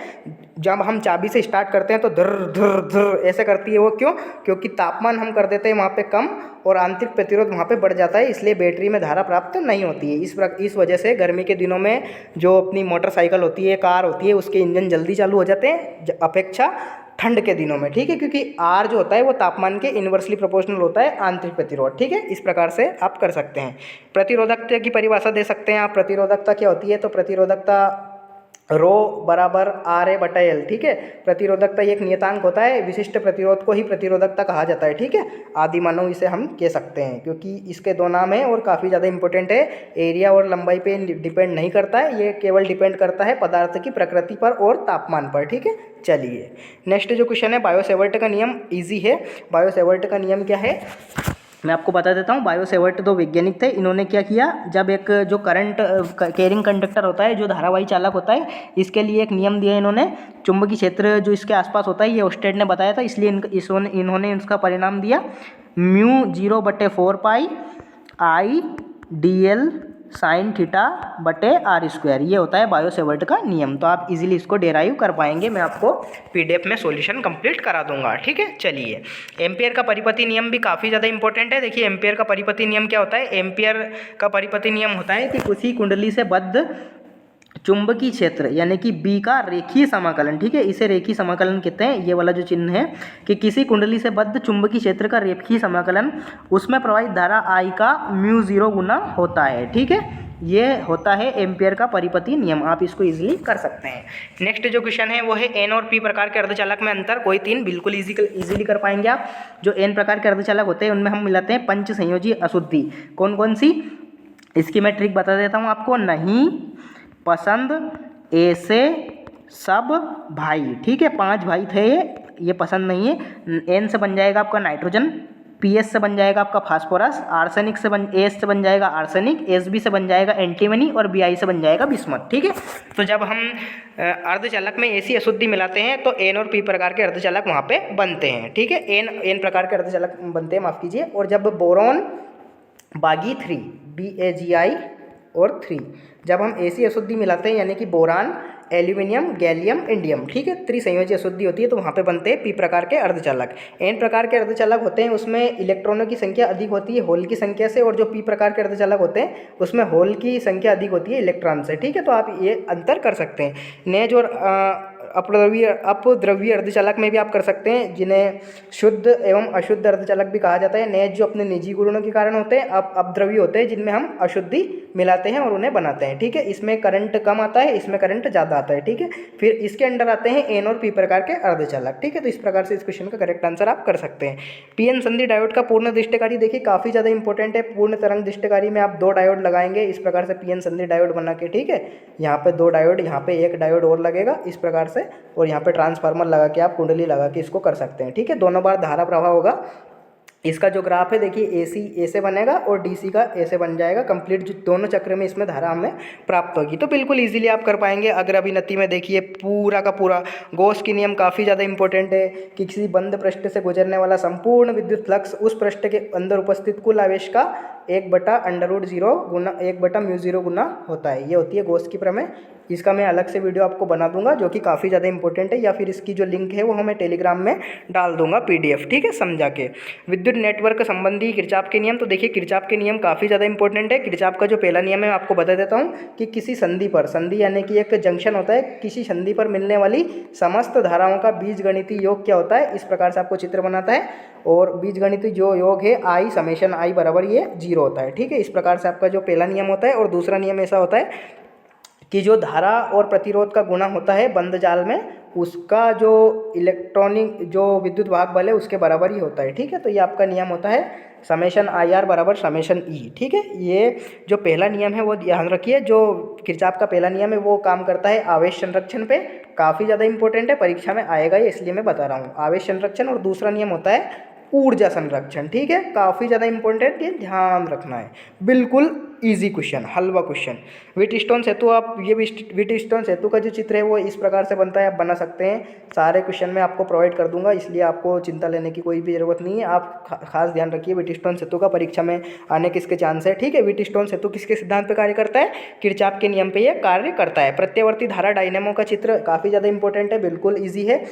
जब हम चाबी से स्टार्ट करते हैं तो धर धर धर ऐसे करती है वो, क्यों, क्योंकि तापमान हम कर देते हैं वहाँ पे कम और आंतरिक प्रतिरोध वहाँ पे बढ़ जाता है, इसलिए बैटरी में धारा प्राप्त नहीं होती है। इस वजह से गर्मी के दिनों में जो अपनी मोटरसाइकिल होती है, कार होती है, उसके इंजन जल्दी चालू हो जाते हैं अपेक्षा ठंड के दिनों में। ठीक है, क्योंकि R जो होता है वो तापमान के इन्वर्सली प्रोपोर्शनल होता है आंतरिक प्रतिरोध। ठीक है, इस प्रकार से आप कर सकते हैं। प्रतिरोधकता की परिभाषा दे सकते हैं आप। प्रतिरोधकता क्या होती है, तो प्रतिरोधकता ρ = RA/L। ठीक है, प्रतिरोधकता एक नियतांक होता है, विशिष्ट प्रतिरोध को ही प्रतिरोधकता कहा जाता है। ठीक है, आदि मानव इसे हम कह सकते हैं क्योंकि इसके 2 नाम हैं और काफ़ी ज़्यादा इंपॉर्टेंट है। एरिया और लंबाई पे डिपेंड नहीं करता है, ये केवल डिपेंड करता है पदार्थ की प्रकृति पर और तापमान पर। ठीक है, चलिए नेक्स्ट जो क्वेश्चन है, बायो-सेवर्ट का नियम। ईजी है। बायो-सेवर्ट का नियम क्या है मैं आपको बता देता हूँ। बायो-सेवर्ट 2 वैज्ञानिक थे। इन्होंने क्या किया, जब एक जो करंट कैरिंग कंडक्टर होता है, जो धारावाही चालक होता है, इसके लिए एक नियम दिया इन्होंने। चुंबकीय क्षेत्र जो इसके आसपास होता है ये ओस्टेड ने बताया था, इसलिए इन्होंने इसका परिणाम दिया μ 0/4π I dl साइन थीटा बटे आर स्क्वायर, ये होता है बायो सेवर्ट का नियम। तो आप इजीली इसको डेराइव कर पाएंगे, मैं आपको पीडीएफ में सॉल्यूशन कंप्लीट करा दूंगा। ठीक है, चलिए एम्पियर का परिपति नियम भी काफ़ी ज़्यादा इंपॉर्टेंट है। देखिए एम्पियर का परिपति नियम क्या होता है। एम्पियर का परिपति नियम होता है कि किसी कुंडली से बद्ध चुंबकीय क्षेत्र यानी कि बी का रेखीय समाकलन, ठीक है, इसे रेखीय समाकलन कहते हैं। ये वाला जो चिन्ह है कि किसी कुंडली से बद्ध चुंबकीय क्षेत्र का रेखीय समाकलन, उसमें प्रवाहित धारा I का μ0 गुना होता है। ठीक है, ये होता है एम्पियर का परिपति नियम, आप इसको इजीली कर सकते हैं। नेक्स्ट जो क्वेश्चन है वो है एन और पी प्रकार के अर्धचालक में अंतर। कोई तीन बिल्कुल इजीली कर पाएंगे आप। जो एन प्रकार के अर्धचालक होते हैं उनमें हम मिलाते हैं पंच संयोजी अशुद्धि। कौन कौन सी, इसकी मैं ट्रिक बता देता हूँ आपको। नहीं, पसंद, ऐसे, सब, भाई। ठीक है, 5 भाई थे ये पसंद नहीं है। एन से बन जाएगा आपका नाइट्रोजन, पीएस से बन जाएगा आपका फास्फोरस, आर्सेनिक से एस से बन जाएगा आर्सेनिक, एसबी से बन जाएगा एंटीमनी और बीआई से बन जाएगा बिस्मथ। ठीक है, तो जब हम अर्धचालक में ऐसी अशुद्धि मिलाते हैं तो एन और पी प्रकार के अर्धचालक वहाँ पे बनते हैं। ठीक है, एन प्रकार के अर्धचालक बनते हैं, माफ़ कीजिए। और जब बोरॉन बागी 3 BAGI और 3 जब हम ऐसी अशुद्धि मिलाते हैं यानी कि बोरान, एल्यूमिनियम, गैलियम, इंडियम, ठीक है, त्रिसंयोजी अशुद्धि होती है, तो वहाँ पे बनते हैं पी प्रकार के अर्धचालक। एन प्रकार के अर्धचालक होते हैं उसमें इलेक्ट्रॉनों की संख्या अधिक होती है होल की संख्या से, और जो पी प्रकार के अर्धचालक होते हैं उसमें होल की संख्या अधिक होती है इलेक्ट्रॉन से। ठीक है, तो आप ये अंतर कर सकते हैं। नेज और अपद्रव्य अर्धचालक में भी आप कर सकते हैं, जिन्हें शुद्ध एवं अशुद्ध अर्धचालक भी कहा जाता है। नेज जो अपने निजी गुणों के कारण होते हैं, अपद्रव्य होते हैं जिनमें हम अशुद्धि मिलाते हैं और उन्हें बनाते हैं। ठीक है, इसमें करंट कम आता है, इसमें करंट ज़्यादा आता है। ठीक है, फिर इसके अंडर आते हैं एन और पी प्रकार के अर्धचालक। ठीक है, तो इस प्रकार से इस क्वेश्चन का करेक्ट आंसर आप कर सकते हैं। पीएन संधि डायोड का पूर्ण दृष्टिकारी देखिए काफ़ी ज़्यादा इंपॉर्टेंट है। पूर्ण तरंग दृष्टिकारी में आप 2 डायोड लगाएंगे इस प्रकार से पीएन संधि डायोड बना के। ठीक है, यहाँ पे 2 डायोड, यहाँ पे 1 डायोड और लगेगा इस प्रकार से, और यहाँ पे ट्रांसफार्मर लगा के आप कुंडली लगा के इसको कर सकते हैं। ठीक है, दोनों बार धारा प्रवाह होगा। इसका जो ग्राफ है देखिए AC ऐसे बनेगा और DC का ऐसे बन जाएगा। कंप्लीट जो दोनों चक्र में इसमें धारा हमें प्राप्त होगी, तो बिल्कुल इजीली आप कर पाएंगे। अगर अभिनति में देखिए पूरा का पूरा गॉस की नियम काफ़ी ज़्यादा इंपॉर्टेंट है कि किसी बंद पृष्ठ से गुजरने वाला संपूर्ण विद्युत फ्लक्स उस पृष्ठ के अंदर उपस्थित कुल आवेश का 1/√0 गुना 1/μ0 गुना होता है। ये होती है गॉस की प्रमेय। इसका मैं अलग से वीडियो आपको बना दूंगा जो कि काफ़ी ज़्यादा इंपॉर्टेंट है, या फिर इसकी जो लिंक है वो हमें टेलीग्राम में डाल दूंगा PDF। ठीक है, समझा के। विद्युत नेटवर्क संबंधी किरचॉफ के नियम, तो देखिए किरचॉफ के नियम काफ़ी ज़्यादा इंपॉर्टेंट है। किरचॉफ का जो पहला नियम है मैं आपको बता देता हूँ कि किसी संधि पर, संधि यानी कि एक जंक्शन होता है, किसी संधि पर मिलने वाली समस्त धाराओं का बीजगणितीय योग क्या होता है, इस प्रकार से आपको चित्र बनाता है। और बीजगणितीय जो योग है I समेशन I बराबर ये 0 होता है। ठीक है, इस प्रकार से आपका जो पहला नियम होता है। और दूसरा नियम ऐसा होता है कि जो धारा और प्रतिरोध का गुणा होता है बंद जाल में, उसका जो इलेक्ट्रॉनिक जो विद्युत वाहक बल है उसके बराबर ही होता है। ठीक है, तो ये आपका नियम होता है समेशन IR बराबर समेशन E। ठीक है, ये जो पहला नियम है वो ध्यान रखिए। जो किरचॉफ का पहला नियम है वो काम करता है आवेश संरक्षण पे, काफ़ी ज़्यादा इंपॉर्टेंट है, परीक्षा में आएगा ये, इसलिए मैं बता रहा हूँ आवेश संरक्षण। और दूसरा नियम होता है ऊर्जा संरक्षण। ठीक है, काफ़ी ज़्यादा इंपॉर्टेंट, ये ध्यान रखना है। बिल्कुल इजी क्वेश्चन, हलवा क्वेश्चन। व्हीटस्टोन सेतु, आप ये व्हीटस्टोन सेतु का जो चित्र है वो इस प्रकार से बनता है, आप बना सकते हैं। सारे क्वेश्चन मैं आपको प्रोवाइड कर दूंगा, इसलिए आपको चिंता लेने की कोई भी ज़रूरत नहीं है। आप खास ध्यान रखिए व्हीटस्टोन सेतु का परीक्षा में आने किसके चांस है। ठीक है, व्हीटस्टोन सेतु किसके सिद्धांत पर कार्य करता है, किरचॉफ के नियम पर यह कार्य करता है। प्रत्यावर्ती धारा डायनेमो का चित्र काफ़ी ज़्यादा इंपॉर्टेंट है, बिल्कुल ईजी है।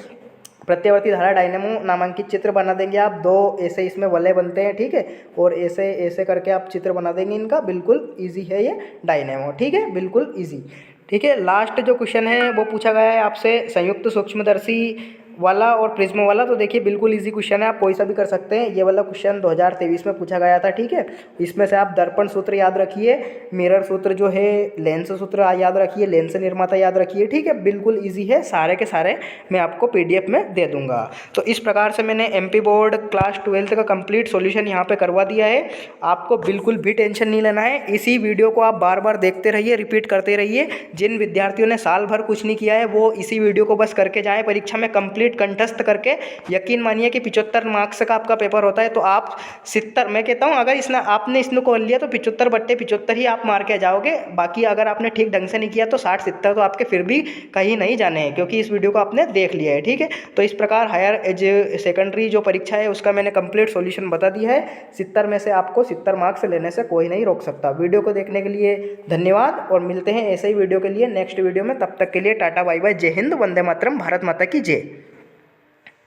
प्रत्यावर्ती धारा डायनेमो नामांकित चित्र बना देंगे आप, 2 ऐसे इसमें वलय बनते हैं। ठीक है, और ऐसे ऐसे करके आप चित्र बना देंगे इनका, बिल्कुल इजी है ये डायनेमो। ठीक है, बिल्कुल इजी। ठीक है, लास्ट जो क्वेश्चन है वो पूछा गया है आपसे संयुक्त सूक्ष्मदर्शी वाला और प्रिज्म वाला। तो देखिए बिल्कुल इजी क्वेश्चन है, आप कोई सा भी कर सकते हैं। ये वाला क्वेश्चन 2023 में पूछा गया था। ठीक है, इसमें से आप दर्पण सूत्र याद रखिए, मिरर सूत्र जो है, लेंस सूत्र याद रखिए, लेंस निर्माता याद रखिए। ठीक है, बिल्कुल इजी है, सारे के सारे मैं आपको PDF में दे दूंगा। तो इस प्रकार से मैंने MP बोर्ड क्लास 12 का कंप्लीट सॉल्यूशन यहाँ पे करवा दिया है। आपको बिल्कुल भी टेंशन नहीं लेना है, इसी वीडियो को आप बार बार देखते रहिए, रिपीट करते रहिए। जिन विद्यार्थियों ने साल भर कुछ नहीं किया है वो इसी वीडियो को बस करके जाए, परीक्षा में कंप्लीट कंप्लीट कंठस्थ करके यकीन मानिए कि 75 मार्क्स का आपका पेपर होता है। तो आप 70, मैं कहता हूँ अगर आपने इसमें कॉल लिया तो 75/75 ही आप मार के जाओगे। बाकी अगर आपने ठीक ढंग से नहीं किया तो 60-70 तो आपके फिर भी कहीं नहीं जाने हैं, क्योंकि इस वीडियो को आपने देख लिया है। ठीक है, तो इस प्रकार हायर सेकेंडरी जो परीक्षा है उसका मैंने कंप्लीट सॉल्यूशन बता दिया है। 70 में से आपको 70 मार्क्स लेने से कोई नहीं रोक सकता। वीडियो को देखने के लिए धन्यवाद और मिलते हैं ऐसे ही वीडियो के लिए नेक्स्ट वीडियो में। तब तक के लिए टाटा बाय बाय, जय हिंद, वंदे मातरम, भारत माता की जय।